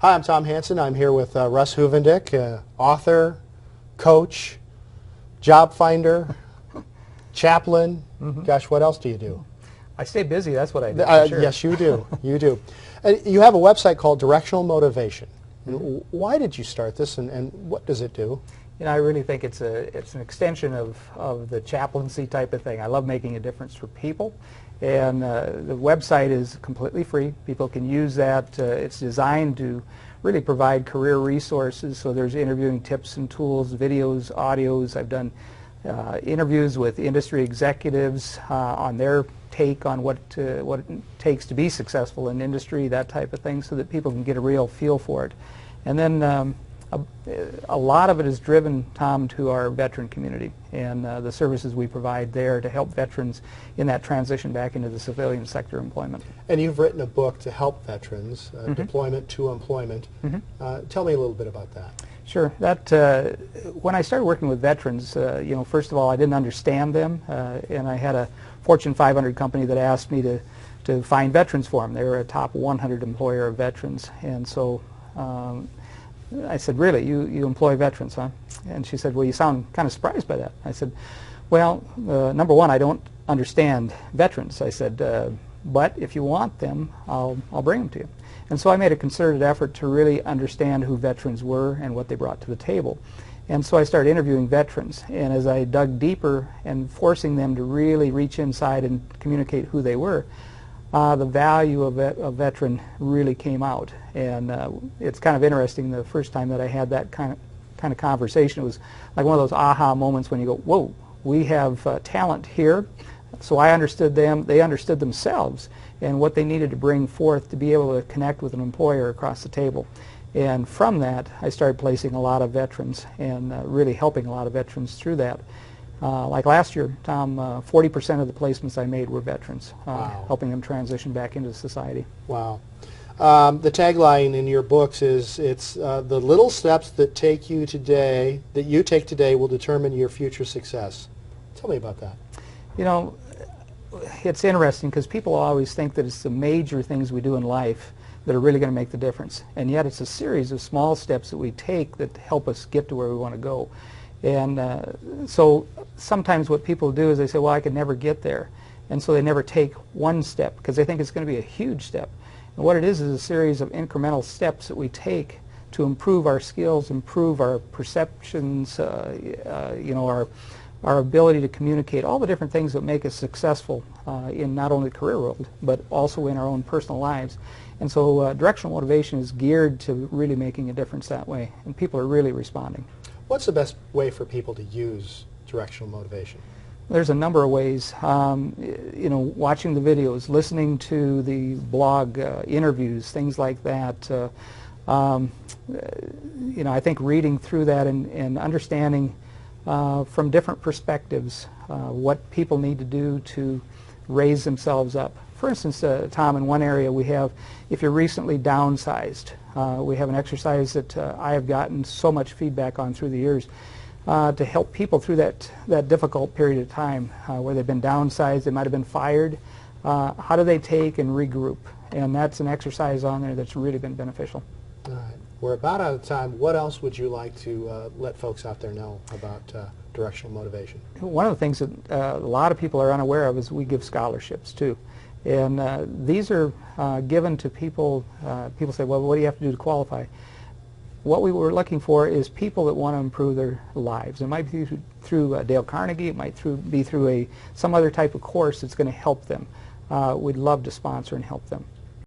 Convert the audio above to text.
Hi, I'm Tom Hansen. I'm here with Russ Huvendick, author, coach, job finder, chaplain. Gosh, what else do you do? I stay busy, that's what I do, for sure. Yes, you do. You do. And you have a website called Directional Motivation. Why did you start this, and what does it do? You know, I really think it's an extension of the chaplaincy type of thing. I love making a difference for people, and the website is completely free. People can use that. It's designed to really provide career resources, so there's interviewing tips and tools, videos, audios. I've done interviews with industry executives on their take on what it takes to be successful in industry, that type of thing, so that people can get a real feel for it. And then a lot of it is driven, Tom, to our veteran community and the services we provide there to help veterans in that transition back into the civilian sector employment. And you've written a book to help veterans, Deployment to Employment. Tell me a little bit about that. Sure. That when I started working with veterans, you know, first of all, I didn't understand them, and I had a Fortune 500 company that asked me to find veterans for them. They were a top 100 employer of veterans, and so I said, really, you employ veterans, huh? And she said, well, you sound kind of surprised by that. I said, well, number one, I don't understand veterans. I said, but if you want them, I'll bring them to you. And so I made a concerted effort to really understand who veterans were and what they brought to the table. And so I started interviewing veterans, and as I dug deeper and forcing them to really reach inside and communicate who they were, the value of a veteran really came out. And it's kind of interesting, the first time that I had that kind of conversation, it was like one of those aha moments when you go, whoa, we have talent here. So I understood them, they understood themselves and what they needed to bring forth to be able to connect with an employer across the table. And from that, I started placing a lot of veterans and really helping a lot of veterans through that. Like last year, Tom, 40% of the placements I made were veterans, Wow. helping them transition back into society. Wow. The tagline in your books is, it's the little steps that you take today will determine your future success. Tell me about that. You know, it's interesting because people always think that it's the major things we do in life that are really going to make the difference. And yet it's a series of small steps that we take that help us get to where we want to go. And so sometimes what people do is they say, well, I could never get there. And so they never take one step because they think it's going to be a huge step. And what it is a series of incremental steps that we take to improve our skills, improve our perceptions, you know, our ability to communicate, all the different things that make us successful in not only the career world, but also in our own personal lives. And so directional motivation is geared to really making a difference that way, and people are really responding. What's the best way for people to use directional motivation? There's a number of ways. You know, watching the videos, listening to the blog interviews, things like that. You know, I think reading through that and understanding from different perspectives what people need to do to raise themselves up. For instance, Tom, in one area we have, if you're recently downsized, we have an exercise that I have gotten so much feedback on through the years to help people through that difficult period of time where they've been downsized, they might have been fired. How do they take and regroup? And that's an exercise on there that's really been beneficial. All right. We're about out of time. What else would you like to let folks out there know about directional motivation? One of the things that a lot of people are unaware of is we give scholarships too. And these are given to people. People say, well, what do you have to do to qualify? What we were looking for is people that want to improve their lives. It might be through Dale Carnegie. It might be through some other type of course that's going to help them. We'd love to sponsor and help them.